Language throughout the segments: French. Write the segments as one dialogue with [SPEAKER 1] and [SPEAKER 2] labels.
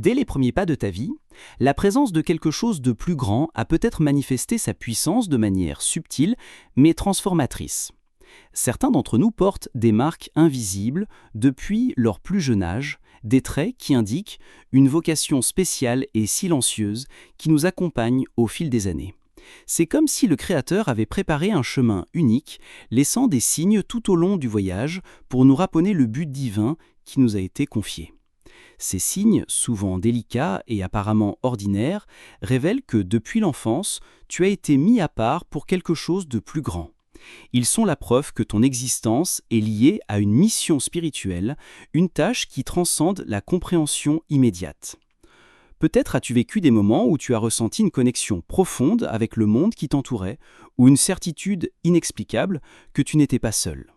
[SPEAKER 1] Dès les premiers pas de ta vie, la présence de quelque chose de plus grand a peut-être manifesté sa puissance de manière subtile mais transformatrice. Certains d'entre nous portent des marques invisibles depuis leur plus jeune âge, des traits qui indiquent une vocation spéciale et silencieuse qui nous accompagne au fil des années. C'est comme si le Créateur avait préparé un chemin unique, laissant des signes tout au long du voyage pour nous rappeler le but divin qui nous a été confié. Ces signes, souvent délicats et apparemment ordinaires, révèlent que depuis l'enfance, tu as été mis à part pour quelque chose de plus grand. Ils sont la preuve que ton existence est liée à une mission spirituelle, une tâche qui transcende la compréhension immédiate. Peut-être as-tu vécu des moments où tu as ressenti une connexion profonde avec le monde qui t'entourait, ou une certitude inexplicable que tu n'étais pas seul.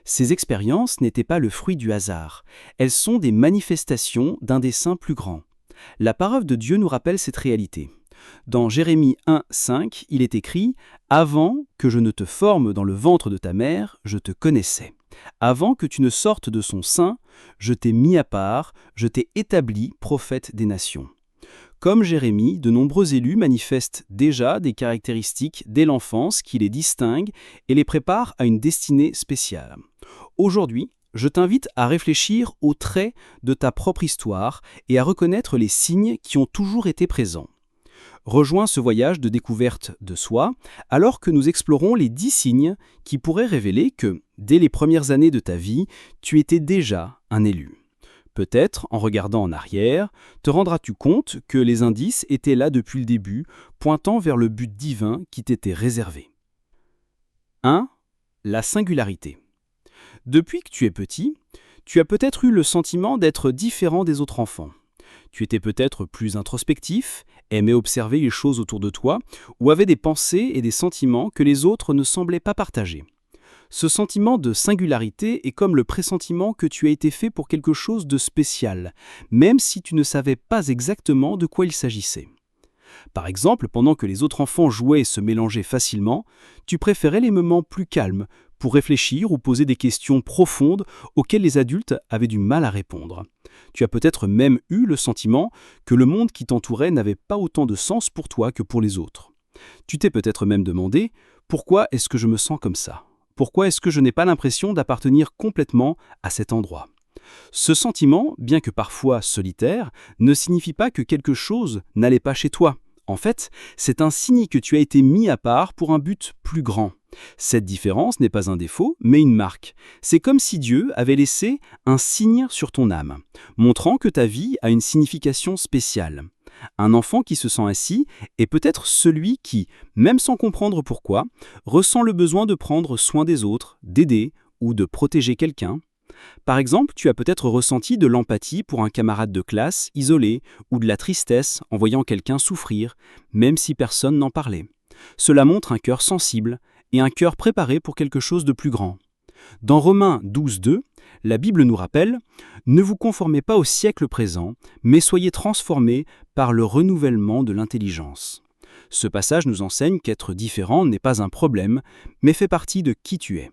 [SPEAKER 1] Ces expériences n'étaient pas le fruit du hasard, elles sont des manifestations d'un dessein plus grand. La parole de Dieu nous rappelle cette réalité. Dans Jérémie 1, 5, il est écrit « Avant que je ne te forme dans le ventre de ta mère, je te connaissais. Avant que tu ne sortes de son sein, je t'ai mis à part, je t'ai établi prophète des nations. » Comme Jérémie, de nombreux élus manifestent déjà des caractéristiques dès l'enfance qui les distinguent et les préparent à une destinée spéciale. Aujourd'hui, je t'invite à réfléchir aux traits de ta propre histoire et à reconnaître les signes qui ont toujours été présents. Rejoins ce voyage de découverte de soi alors que nous explorons les 10 signes qui pourraient révéler que, dès les premières années de ta vie, tu étais déjà un élu. Peut-être, en regardant en arrière, te rendras-tu compte que les indices étaient là depuis le début, pointant vers le but divin qui t'était réservé. 1. La singularité. Depuis que tu es petit, tu as peut-être eu le sentiment d'être différent des autres enfants. Tu étais peut-être plus introspectif, aimais observer les choses autour de toi, ou avais des pensées et des sentiments que les autres ne semblaient pas partager. Ce sentiment de singularité est comme le pressentiment que tu as été fait pour quelque chose de spécial, même si tu ne savais pas exactement de quoi il s'agissait. Par exemple, pendant que les autres enfants jouaient et se mélangeaient facilement, tu préférais les moments plus calmes pour réfléchir ou poser des questions profondes auxquelles les adultes avaient du mal à répondre. Tu as peut-être même eu le sentiment que le monde qui t'entourait n'avait pas autant de sens pour toi que pour les autres. Tu t'es peut-être même demandé « Pourquoi est-ce que je me sens comme ça ? Pourquoi est-ce que je n'ai pas l'impression d'appartenir complètement à cet endroit ?» Ce sentiment, bien que parfois solitaire, ne signifie pas que quelque chose n'allait pas chez toi. En fait, c'est un signe que tu as été mis à part pour un but plus grand. Cette différence n'est pas un défaut, mais une marque. C'est comme si Dieu avait laissé un signe sur ton âme, montrant que ta vie a une signification spéciale. Un enfant qui se sent ainsi est peut-être celui qui, même sans comprendre pourquoi, ressent le besoin de prendre soin des autres, d'aider ou de protéger quelqu'un. Par exemple, tu as peut-être ressenti de l'empathie pour un camarade de classe isolé ou de la tristesse en voyant quelqu'un souffrir, même si personne n'en parlait. Cela montre un cœur sensible et un cœur préparé pour quelque chose de plus grand. Dans Romains 12, 2, la Bible nous rappelle « Ne vous conformez pas au siècle présent, mais soyez transformés par le renouvellement de l'intelligence. » Ce passage nous enseigne qu'être différent n'est pas un problème, mais fait partie de qui tu es.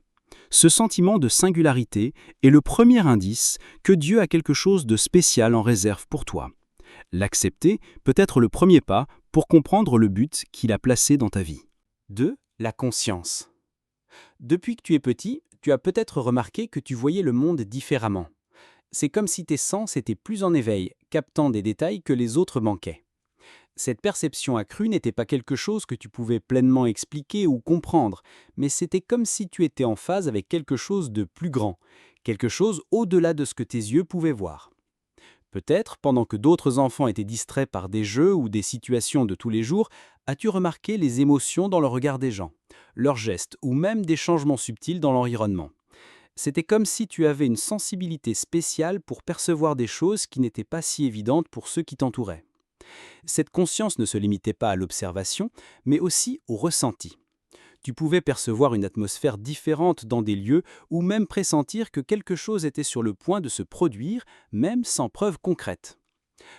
[SPEAKER 1] Ce sentiment de singularité est le premier indice que Dieu a quelque chose de spécial en réserve pour toi. L'accepter peut être le premier pas pour comprendre le but qu'il a placé dans ta vie. 2. La conscience. Depuis que tu es petit, tu as peut-être remarqué que tu voyais le monde différemment. C'est comme si tes sens étaient plus en éveil, captant des détails que les autres manquaient. Cette perception accrue n'était pas quelque chose que tu pouvais pleinement expliquer ou comprendre, mais c'était comme si tu étais en phase avec quelque chose de plus grand, quelque chose au-delà de ce que tes yeux pouvaient voir. Peut-être, pendant que d'autres enfants étaient distraits par des jeux ou des situations de tous les jours, as-tu remarqué les émotions dans le regard des gens, leurs gestes ou même des changements subtils dans l'environnement. C'était comme si tu avais une sensibilité spéciale pour percevoir des choses qui n'étaient pas si évidentes pour ceux qui t'entouraient. Cette conscience ne se limitait pas à l'observation, mais aussi au ressenti. Tu pouvais percevoir une atmosphère différente dans des lieux ou même pressentir que quelque chose était sur le point de se produire, même sans preuve concrète.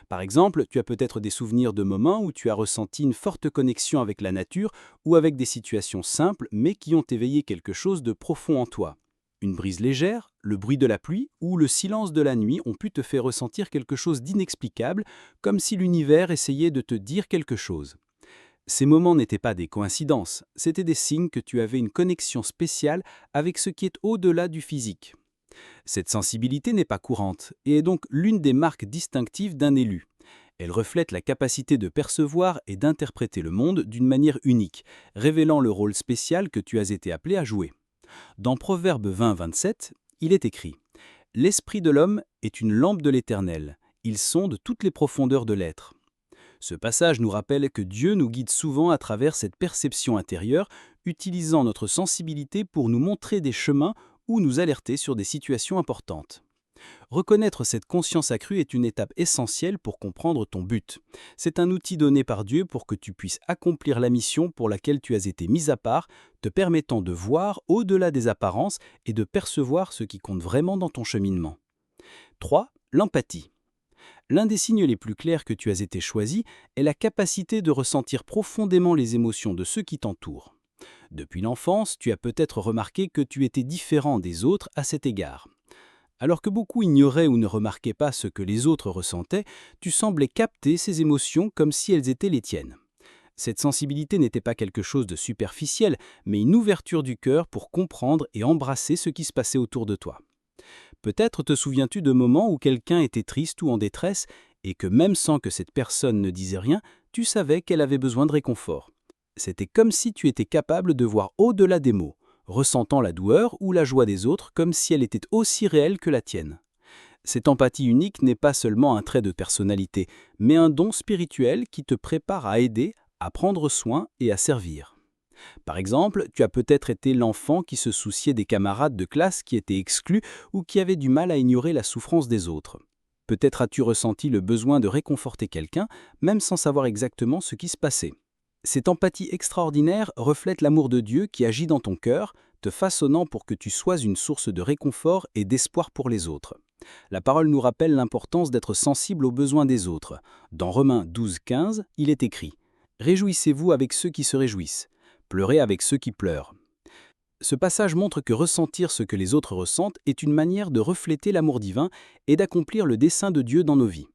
[SPEAKER 1] Par exemple, tu as peut-être des souvenirs de moments où tu as ressenti une forte connexion avec la nature ou avec des situations simples mais qui ont éveillé quelque chose de profond en toi.
[SPEAKER 2] Une brise légère, le bruit de la pluie ou le silence de la nuit ont pu te faire ressentir quelque chose d'inexplicable, comme si l'univers essayait de te dire quelque chose. Ces moments n'étaient pas des coïncidences, c'étaient des signes que tu avais une connexion spéciale avec ce qui est au-delà du physique. Cette sensibilité n'est pas courante et est donc l'une des marques distinctives d'un élu. Elle reflète la capacité de percevoir et d'interpréter le monde d'une manière unique, révélant le rôle spécial que tu as été appelé à jouer. Dans Proverbe 20, 27, il est écrit « L'esprit de l'homme est une lampe de l'Éternel, il sonde toutes les profondeurs de l'être ». Ce passage nous rappelle que Dieu nous guide souvent à travers cette perception intérieure, utilisant notre sensibilité pour nous montrer des chemins ou nous alerter sur des situations importantes. Reconnaître cette conscience accrue est une étape essentielle pour comprendre ton but. C'est un outil donné par Dieu pour que tu puisses accomplir la mission pour laquelle tu as été mis à part, te permettant de voir au-delà des apparences et de percevoir ce qui compte vraiment dans ton cheminement. 3. L'empathie. L'un des signes les plus clairs que tu as été choisi est la capacité de ressentir profondément les émotions de ceux qui t'entourent. Depuis l'enfance, tu as peut-être remarqué que tu étais différent des autres à cet égard. Alors que beaucoup ignoraient ou ne remarquaient pas ce que les autres ressentaient, tu semblais capter ces émotions comme si elles étaient les tiennes. Cette sensibilité n'était pas quelque chose de superficiel, mais une ouverture du cœur pour comprendre et embrasser ce qui se passait autour de toi. Peut-être te souviens-tu de moments où quelqu'un était triste ou en détresse, et que même sans que cette personne ne disait rien, tu savais qu'elle avait besoin de réconfort. C'était comme si tu étais capable de voir au-delà des mots, ressentant la douleur ou la joie des autres comme si elle était aussi réelle que la tienne. Cette empathie unique n'est pas seulement un trait de personnalité, mais un don spirituel qui te prépare à aider, à prendre soin et à servir. Par exemple, tu as peut-être été l'enfant qui se souciait des camarades de classe qui étaient exclus ou qui avaient du mal à ignorer la souffrance des autres. Peut-être as-tu ressenti le besoin de réconforter quelqu'un, même sans savoir exactement ce qui se passait. Cette empathie extraordinaire reflète l'amour de Dieu qui agit dans ton cœur, te façonnant pour que tu sois une source de réconfort et d'espoir pour les autres. La parole nous rappelle l'importance d'être sensible aux besoins des autres. Dans Romains 12, 15, il est écrit « Réjouissez-vous avec ceux qui se réjouissent, pleurez avec ceux qui pleurent ». Ce passage montre que ressentir ce que les autres ressentent est une manière de refléter l'amour divin et d'accomplir le dessein de Dieu dans nos vies.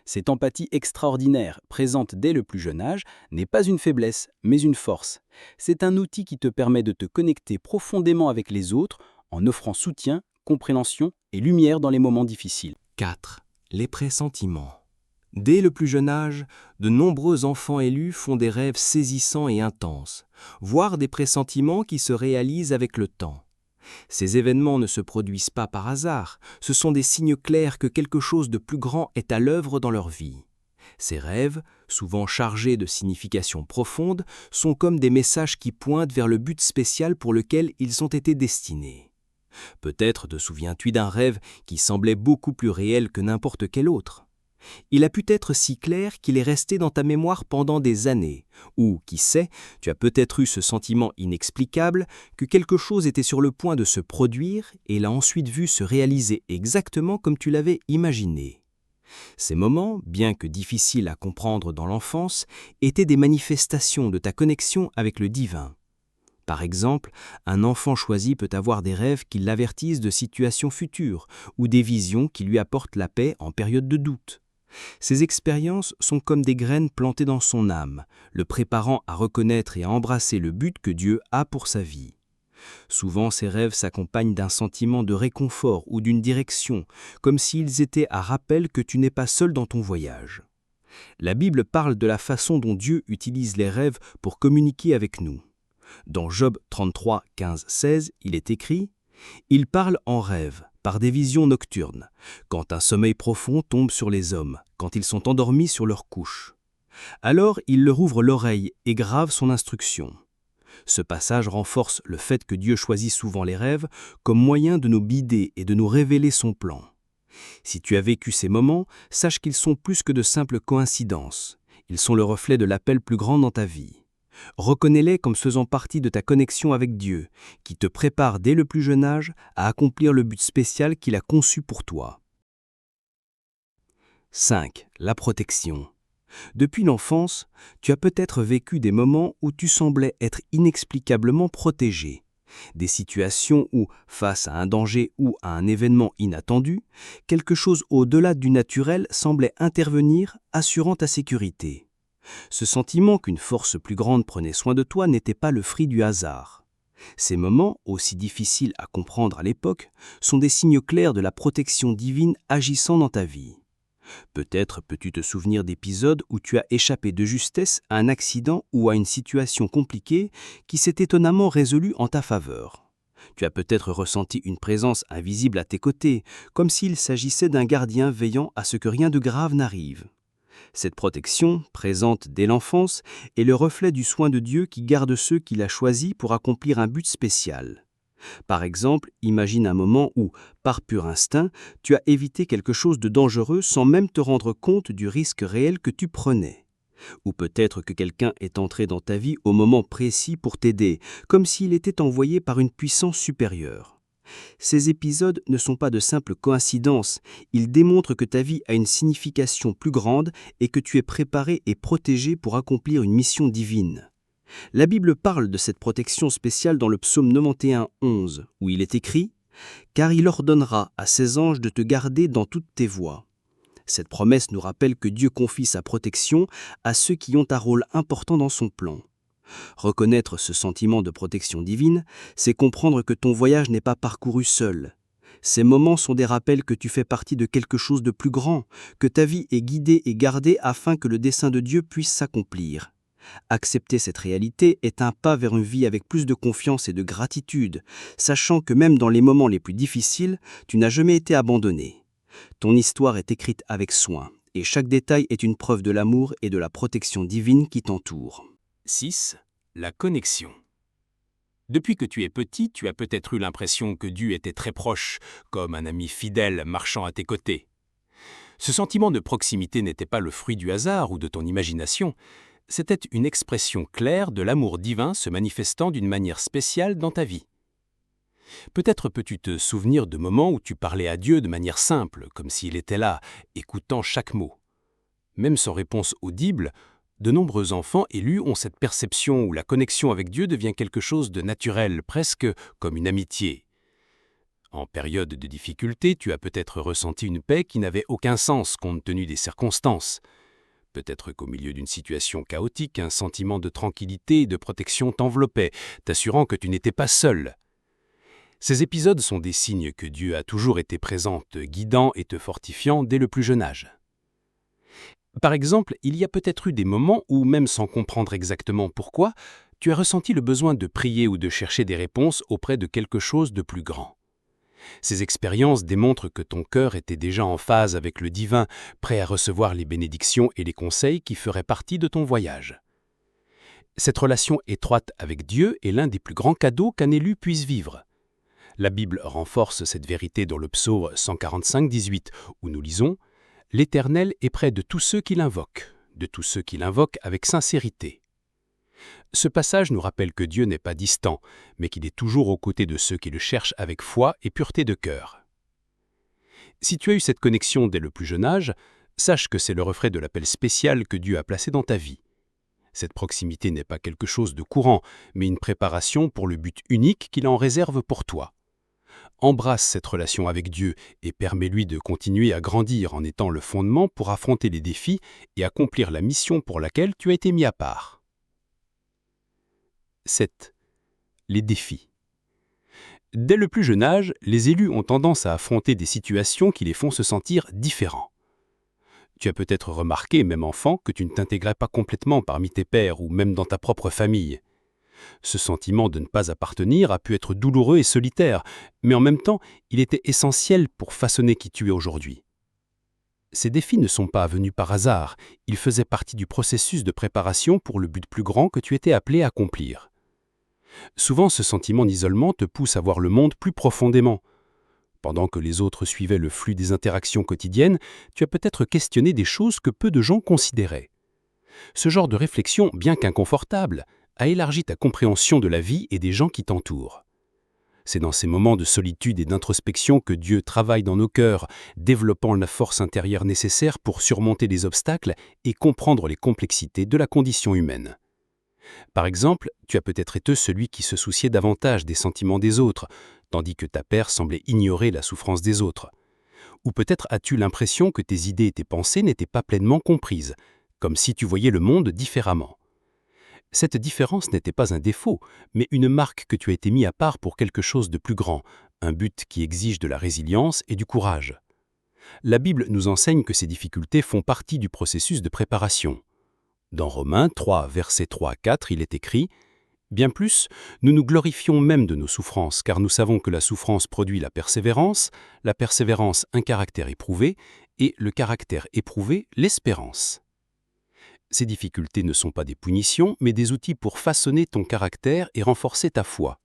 [SPEAKER 2] Cette empathie extraordinaire, présente dès le plus jeune âge, n'est pas une faiblesse, mais une force. C'est un outil qui te permet de te connecter profondément avec les autres en offrant soutien, compréhension et lumière dans les moments difficiles.
[SPEAKER 3] 4. Les pressentiments. Dès le plus jeune âge, de nombreux enfants élus font des rêves saisissants et intenses, voire des pressentiments qui se réalisent avec le temps. Ces événements ne se produisent pas par hasard, ce sont des signes clairs que quelque chose de plus grand est à l'œuvre dans leur vie. Ces rêves, souvent chargés de significations profondes, sont comme des messages qui pointent vers le but spécial pour lequel ils ont été destinés. Peut-être te souviens-tu d'un rêve qui semblait beaucoup plus réel que n'importe quel autre. Il a pu être si clair qu'il est resté dans ta mémoire pendant des années, ou, qui sait, tu as peut-être eu ce sentiment inexplicable que quelque chose était sur le point de se produire et l'a ensuite vu se réaliser exactement comme tu l'avais imaginé. Ces moments, bien que difficiles à comprendre dans l'enfance, étaient des manifestations de ta connexion avec le divin. Par exemple, un enfant choisi peut avoir des rêves qui l'avertissent de situations futures ou des visions qui lui apportent la paix en période de doute. Ces expériences sont comme des graines plantées dans son âme, le préparant à reconnaître et à embrasser le but que Dieu a pour sa vie. Souvent, ces rêves s'accompagnent d'un sentiment de réconfort ou d'une direction, comme s'ils étaient à rappel que tu n'es pas seul dans ton voyage. La Bible parle de la façon dont Dieu utilise les rêves pour communiquer avec nous. Dans Job 33, 15, 16, il est écrit « Il parle en rêve, par des visions nocturnes, quand un sommeil profond tombe sur les hommes, quand ils sont endormis sur leur couche. Alors il leur ouvre l'oreille et grave son instruction. » Ce passage renforce le fait que Dieu choisit souvent les rêves comme moyen de nous guider et de nous révéler son plan. Si tu as vécu ces moments, sache qu'ils sont plus que de simples coïncidences. Ils sont le reflet de l'appel plus grand dans ta vie. Reconnais-les comme faisant partie de ta connexion avec Dieu, qui te prépare dès le plus jeune âge à accomplir le but spécial qu'il a conçu pour toi. 5. La protection. Depuis l'enfance, tu as peut-être vécu des moments où tu semblais être inexplicablement protégé, Des situations où, face à un danger ou à un événement inattendu, quelque chose au-delà du naturel semblait intervenir, assurant ta sécurité. Ce sentiment qu'une force plus grande prenait soin de toi n'était pas le fruit du hasard. Ces moments, aussi difficiles à comprendre à l'époque, sont des signes clairs de la protection divine agissant dans ta vie. Peut-être peux-tu te souvenir d'épisodes où tu as échappé de justesse à un accident ou à une situation compliquée qui s'est étonnamment résolue en ta faveur. Tu as peut-être ressenti une présence invisible à tes côtés, comme s'il s'agissait d'un gardien veillant à ce que rien de grave n'arrive. Cette protection, présente dès l'enfance, est le reflet du soin de Dieu qui garde ceux qu'il a choisis pour accomplir un but spécial. Par exemple, imagine un moment où, par pur instinct, tu as évité quelque chose de dangereux sans même te rendre compte du risque réel que tu prenais. Ou peut-être que quelqu'un est entré dans ta vie au moment précis pour t'aider, comme s'il était envoyé par une puissance supérieure. Ces épisodes ne sont pas de simples coïncidences, ils démontrent que ta vie a une signification plus grande et que tu es préparé et protégé pour accomplir une mission divine. La Bible parle de cette protection spéciale dans le psaume 91, 11, où il est écrit « Car il ordonnera à ses anges de te garder dans toutes tes voies ». Cette promesse nous rappelle que Dieu confie sa protection à ceux qui ont un rôle important dans son plan. Reconnaître ce sentiment de protection divine, c'est comprendre que ton voyage n'est pas parcouru seul. Ces moments sont des rappels que tu fais partie de quelque chose de plus grand, que ta vie est guidée et gardée afin que le dessein de Dieu puisse s'accomplir. Accepter cette réalité est un pas vers une vie avec plus de confiance et de gratitude, sachant que même dans les moments les plus difficiles, tu n'as jamais été abandonné. Ton histoire est écrite avec soin, et chaque détail est une preuve de l'amour et de la protection divine qui t'entoure.
[SPEAKER 2] 6. La connexion. Depuis que tu es petit, tu as peut-être eu l'impression que Dieu était très proche, comme un ami fidèle marchant à tes côtés. Ce sentiment de proximité n'était pas le fruit du hasard ou de ton imagination, c'était une expression claire de l'amour divin se manifestant d'une manière spéciale dans ta vie. Peut-être peux-tu te souvenir de moments où tu parlais à Dieu de manière simple, comme s'il était là, écoutant chaque mot. Même sans réponse audible, de nombreux enfants élus ont cette perception où la connexion avec Dieu devient quelque chose de naturel, presque comme une amitié. En période de difficulté, tu as peut-être ressenti une paix qui n'avait aucun sens compte tenu des circonstances. Peut-être qu'au milieu d'une situation chaotique, un sentiment de tranquillité et de protection t'enveloppait, t'assurant que tu n'étais pas seul. Ces épisodes sont des signes que Dieu a toujours été présent, te guidant et te fortifiant dès le plus jeune âge. Par exemple, il y a peut-être eu des moments où, même sans comprendre exactement pourquoi, tu as ressenti le besoin de prier ou de chercher des réponses auprès de quelque chose de plus grand. Ces expériences démontrent que ton cœur était déjà en phase avec le divin, prêt à recevoir les bénédictions et les conseils qui feraient partie de ton voyage. Cette relation étroite avec Dieu est l'un des plus grands cadeaux qu'un élu puisse vivre. La Bible renforce cette vérité dans le psaume 145, 18, où nous lisons « L'Éternel est près de tous ceux qui l'invoquent, avec sincérité. » Ce passage nous rappelle que Dieu n'est pas distant, mais qu'il est toujours aux côtés de ceux qui le cherchent avec foi et pureté de cœur. Si tu as eu cette connexion dès le plus jeune âge, sache que c'est le reflet de l'appel spécial que Dieu a placé dans ta vie. Cette proximité n'est pas quelque chose de courant, mais une préparation pour le but unique qu'il en réserve pour toi. Embrasse cette relation avec Dieu et permets-lui de continuer à grandir en étant le fondement pour affronter les défis et accomplir la mission pour laquelle tu as été mis à part. 7. Les défis. Dès le plus jeune âge, les élus ont tendance à affronter des situations qui les font se sentir différents. Tu as peut-être remarqué, même enfant, que tu ne t'intégrais pas complètement parmi tes pairs ou même dans ta propre famille. Ce sentiment de ne pas appartenir a pu être douloureux et solitaire, mais en même temps, il était essentiel pour façonner qui tu es aujourd'hui. Ces défis ne sont pas venus par hasard, ils faisaient partie du processus de préparation pour le but plus grand que tu étais appelé à accomplir. Souvent, ce sentiment d'isolement te pousse à voir le monde plus profondément. Pendant que les autres suivaient le flux des interactions quotidiennes, tu as peut-être questionné des choses que peu de gens considéraient. Ce genre de réflexion, bien qu'inconfortable, a élargi ta compréhension de la vie et des gens qui t'entourent. C'est dans ces moments de solitude et d'introspection que Dieu travaille dans nos cœurs, développant la force intérieure nécessaire pour surmonter les obstacles et comprendre les complexités de la condition humaine. Par exemple, tu as peut-être été celui qui se souciait davantage des sentiments des autres, tandis que ta père semblait ignorer la souffrance des autres. Ou peut-être as-tu l'impression que tes idées et tes pensées n'étaient pas pleinement comprises, comme si tu voyais le monde différemment. Cette différence n'était pas un défaut, mais une marque que tu as été mis à part pour quelque chose de plus grand, un but qui exige de la résilience et du courage. La Bible nous enseigne que ces difficultés font partie du processus de préparation. Dans Romains 3, versets 3 à 4, il est écrit « Bien plus, nous nous glorifions même de nos souffrances, car nous savons que la souffrance produit la persévérance un caractère éprouvé, et le caractère éprouvé l'espérance. » Ces difficultés ne sont pas des punitions, mais des outils pour façonner ton caractère et renforcer ta foi.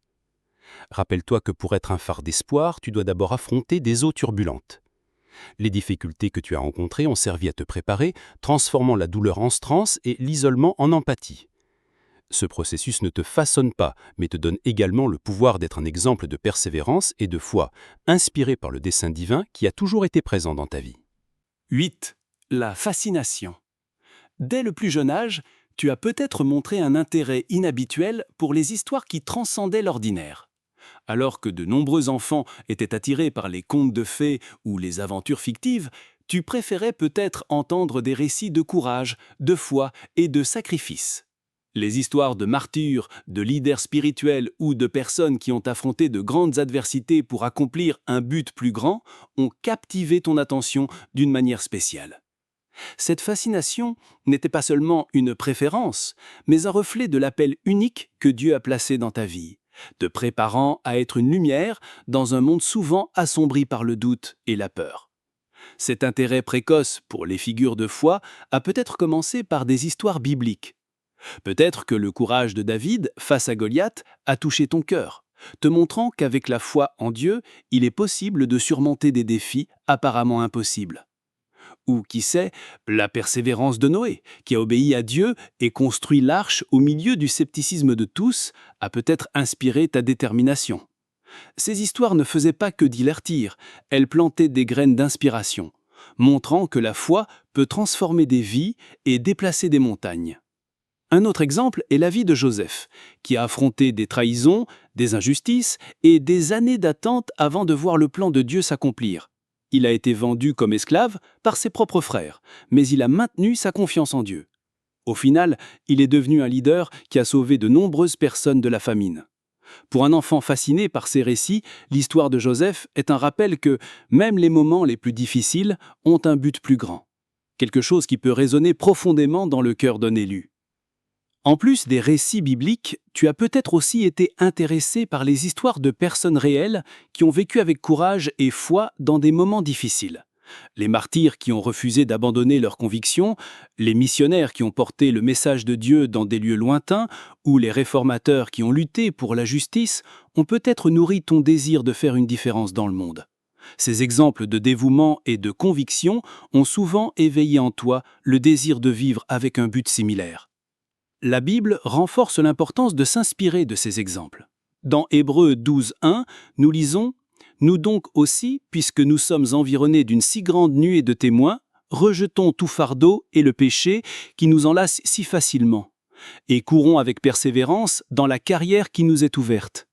[SPEAKER 2] Rappelle-toi que pour être un phare d'espoir, tu dois d'abord affronter des eaux turbulentes. Les difficultés que tu as rencontrées ont servi à te préparer, transformant la douleur en stress et l'isolement en empathie. Ce processus ne te façonne pas, mais te donne également le pouvoir d'être un exemple de persévérance et de foi, inspiré par le dessein divin qui a toujours été présent dans ta vie.
[SPEAKER 4] 8. La fascination. Dès le plus jeune âge, tu as peut-être montré un intérêt inhabituel pour les histoires qui transcendaient l'ordinaire. Alors que de nombreux enfants étaient attirés par les contes de fées ou les aventures fictives, tu préférais peut-être entendre des récits de courage, de foi et de sacrifice. Les histoires de martyrs, de leaders spirituels ou de personnes qui ont affronté de grandes adversités pour accomplir un but plus grand ont captivé ton attention d'une manière spéciale. Cette fascination n'était pas seulement une préférence, mais un reflet de l'appel unique que Dieu a placé dans ta vie, te préparant à être une lumière dans un monde souvent assombri par le doute et la peur. Cet intérêt précoce pour les figures de foi a peut-être commencé par des histoires bibliques. Peut-être que le courage de David face à Goliath a touché ton cœur, te montrant qu'avec la foi en Dieu, il est possible de surmonter des défis apparemment impossibles. Ou, qui sait, la persévérance de Noé, qui a obéi à Dieu et construit l'arche au milieu du scepticisme de tous, a peut-être inspiré ta détermination. Ces histoires ne faisaient pas que divertir, elles plantaient des graines d'inspiration, montrant que la foi peut transformer des vies et déplacer des montagnes. Un autre exemple est la vie de Joseph, qui a affronté des trahisons, des injustices et des années d'attente avant de voir le plan de Dieu s'accomplir. Il a été vendu comme esclave par ses propres frères, mais il a maintenu sa confiance en Dieu. Au final, il est devenu un leader qui a sauvé de nombreuses personnes de la famine. Pour un enfant fasciné par ces récits, l'histoire de Joseph est un rappel que même les moments les plus difficiles ont un but plus grand. Quelque chose qui peut résonner profondément dans le cœur d'un élu. En plus des récits bibliques, tu as peut-être aussi été intéressé par les histoires de personnes réelles qui ont vécu avec courage et foi dans des moments difficiles. Les martyrs qui ont refusé d'abandonner leurs convictions, les missionnaires qui ont porté le message de Dieu dans des lieux lointains, ou les réformateurs qui ont lutté pour la justice, ont peut-être nourri ton désir de faire une différence dans le monde. Ces exemples de dévouement et de conviction ont souvent éveillé en toi le désir de vivre avec un but similaire. La Bible renforce l'importance de s'inspirer de ces exemples. Dans Hébreux 12:1, nous lisons « Nous donc aussi, puisque nous sommes environnés d'une si grande nuée de témoins, rejetons tout fardeau et le péché qui nous enlace si facilement, et courons avec persévérance dans la carrière qui nous est ouverte. »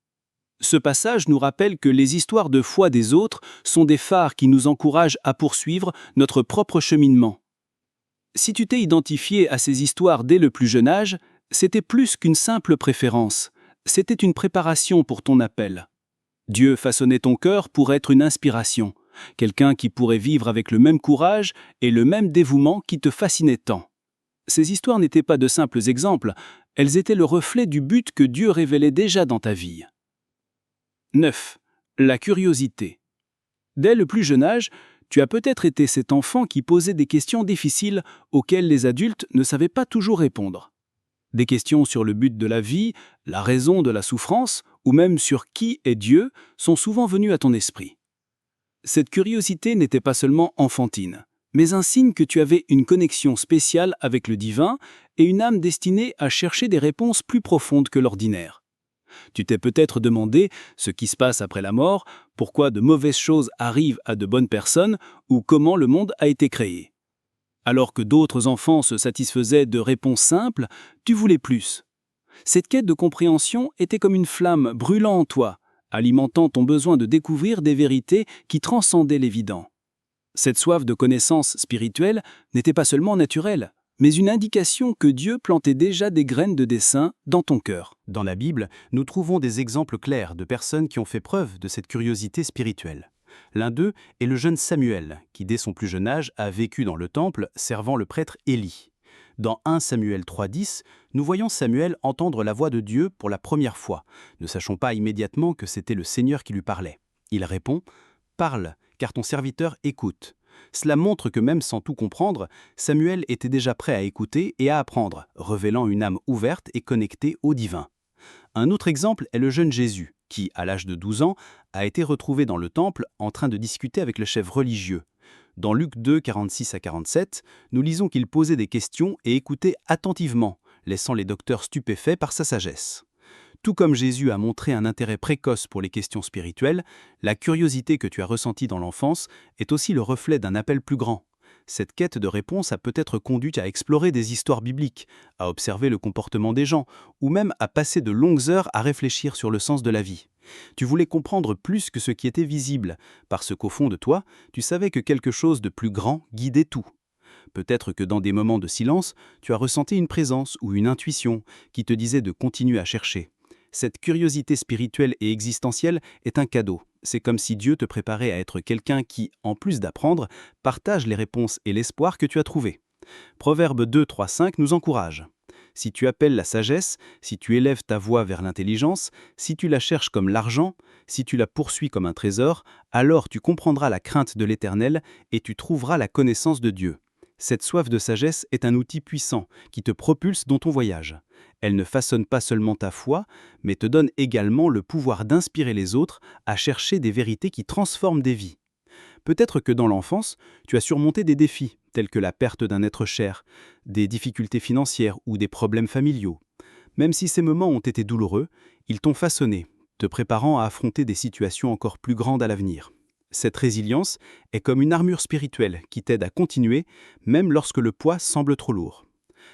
[SPEAKER 4] Ce passage nous rappelle que les histoires de foi des autres sont des phares qui nous encouragent à poursuivre notre propre cheminement. Si tu t'es identifié à ces histoires dès le plus jeune âge, c'était plus qu'une simple préférence, c'était une préparation pour ton appel. Dieu façonnait ton cœur pour être une inspiration, quelqu'un qui pourrait vivre avec le même courage et le même dévouement qui te fascinait tant. Ces histoires n'étaient pas de simples exemples, elles étaient le reflet du but que Dieu révélait déjà dans ta vie. 9. La curiosité. Dès le plus jeune âge, tu as peut-être été cet enfant qui posait des questions difficiles auxquelles les adultes ne savaient pas toujours répondre. Des questions sur le but de la vie, la raison de la souffrance, ou même sur qui est Dieu, sont souvent venues à ton esprit. Cette curiosité n'était pas seulement enfantine, mais un signe que tu avais une connexion spéciale avec le divin et une âme destinée à chercher des réponses plus profondes que l'ordinaire. Tu t'es peut-être demandé ce qui se passe après la mort, pourquoi de mauvaises choses arrivent à de bonnes personnes ou comment le monde a été créé. Alors que d'autres enfants se satisfaisaient de réponses simples, tu voulais plus. Cette quête de compréhension était comme une flamme brûlant en toi, alimentant ton besoin de découvrir des vérités qui transcendaient l'évident. Cette soif de connaissance spirituelle n'était pas seulement naturelle, mais une indication que Dieu plantait déjà des graines de dessein dans ton cœur.
[SPEAKER 2] Dans la Bible, nous trouvons des exemples clairs de personnes qui ont fait preuve de cette curiosité spirituelle. L'un d'eux est le jeune Samuel, qui dès son plus jeune âge a vécu dans le temple servant le prêtre Élie. Dans 1 Samuel 3,10, nous voyons Samuel entendre la voix de Dieu pour la première fois, ne sachant pas immédiatement que c'était le Seigneur qui lui parlait. Il répond « Parle, car ton serviteur écoute ». Cela montre que même sans tout comprendre, Samuel était déjà prêt à écouter et à apprendre, révélant une âme ouverte et connectée au divin. Un autre exemple est le jeune Jésus, qui, à l'âge de 12 ans, a été retrouvé dans le temple en train de discuter avec le chef religieux. Dans Luc 2, 46 à 47, nous lisons qu'il posait des questions et écoutait attentivement, laissant les docteurs stupéfaits par sa sagesse. Tout comme Jésus a montré un intérêt précoce pour les questions spirituelles, la curiosité que tu as ressentie dans l'enfance est aussi le reflet d'un appel plus grand. Cette quête de réponse a peut-être conduit à explorer des histoires bibliques, à observer le comportement des gens, ou même à passer de longues heures à réfléchir sur le sens de la vie. Tu voulais comprendre plus que ce qui était visible, parce qu'au fond de toi, tu savais que quelque chose de plus grand guidait tout. Peut-être que dans des moments de silence, tu as ressenti une présence ou une intuition qui te disait de continuer à chercher. Cette curiosité spirituelle et existentielle est un cadeau. C'est comme si Dieu te préparait à être quelqu'un qui, en plus d'apprendre, partage les réponses et l'espoir que tu as trouvés. Proverbe 2, 3, 5 nous encourage. Si tu appelles la sagesse, si tu élèves ta voix vers l'intelligence, si tu la cherches comme l'argent, si tu la poursuis comme un trésor, alors tu comprendras la crainte de l'Éternel et tu trouveras la connaissance de Dieu. Cette soif de sagesse est un outil puissant qui te propulse dans ton voyage. Elle ne façonne pas seulement ta foi, mais te donne également le pouvoir d'inspirer les autres à chercher des vérités qui transforment des vies. Peut-être que dans l'enfance, tu as surmonté des défis, tels que la perte d'un être cher, des difficultés financières ou des problèmes familiaux. Même si ces moments ont été douloureux, ils t'ont façonné, te préparant à affronter des situations encore plus grandes à l'avenir. Cette résilience est comme une armure spirituelle qui t'aide à continuer, même lorsque le poids semble trop lourd.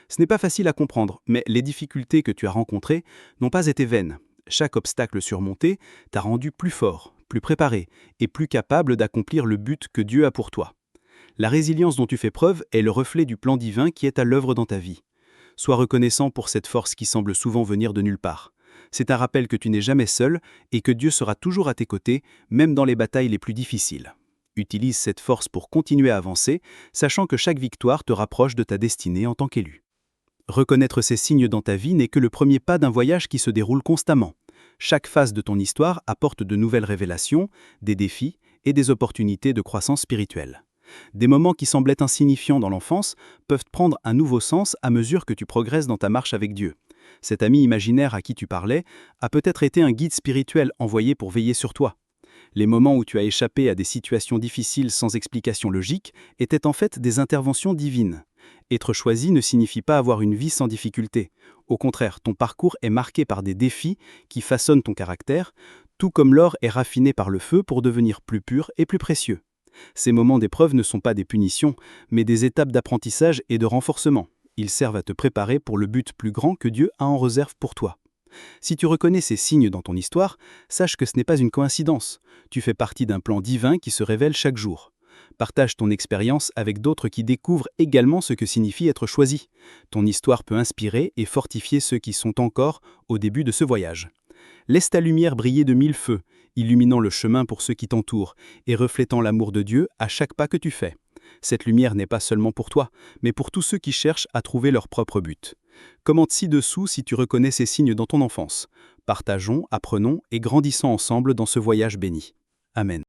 [SPEAKER 2] Ce n'est pas facile à comprendre, mais les difficultés que tu as rencontrées n'ont pas été vaines. Chaque obstacle surmonté t'a rendu plus fort, plus préparé et plus capable d'accomplir le but que Dieu a pour toi. La résilience dont tu fais preuve est le reflet du plan divin qui est à l'œuvre dans ta vie. Sois reconnaissant pour cette force qui semble souvent venir de nulle part. C'est un rappel que tu n'es jamais seul et que Dieu sera toujours à tes côtés, même dans les batailles les plus difficiles. Utilise cette force pour continuer à avancer, sachant que chaque victoire te rapproche de ta destinée en tant qu'élu. Reconnaître ces signes dans ta vie n'est que le premier pas d'un voyage qui se déroule constamment. Chaque phase de ton histoire apporte de nouvelles révélations, des défis et des opportunités de croissance spirituelle. Des moments qui semblaient insignifiants dans l'enfance peuvent prendre un nouveau sens à mesure que tu progresses dans ta marche avec Dieu. Cet ami imaginaire à qui tu parlais a peut-être été un guide spirituel envoyé pour veiller sur toi. Les moments où tu as échappé à des situations difficiles sans explication logique étaient en fait des interventions divines. Être choisi ne signifie pas avoir une vie sans difficulté. Au contraire, ton parcours est marqué par des défis qui façonnent ton caractère, tout comme l'or est raffiné par le feu pour devenir plus pur et plus précieux. Ces moments d'épreuve ne sont pas des punitions, mais des étapes d'apprentissage et de renforcement. Ils servent à te préparer pour le but plus grand que Dieu a en réserve pour toi. Si tu reconnais ces signes dans ton histoire, sache que ce n'est pas une coïncidence. Tu fais partie d'un plan divin qui se révèle chaque jour. Partage ton expérience avec d'autres qui découvrent également ce que signifie être choisi. Ton histoire peut inspirer et fortifier ceux qui sont encore au début de ce voyage. Laisse ta lumière briller de 1000 feux, illuminant le chemin pour ceux qui t'entourent et reflétant l'amour de Dieu à chaque pas que tu fais. Cette lumière n'est pas seulement pour toi, mais pour tous ceux qui cherchent à trouver leur propre but. Commente ci-dessous si tu reconnais ces signes dans ton enfance. Partageons, apprenons et grandissons ensemble dans ce voyage béni. Amen.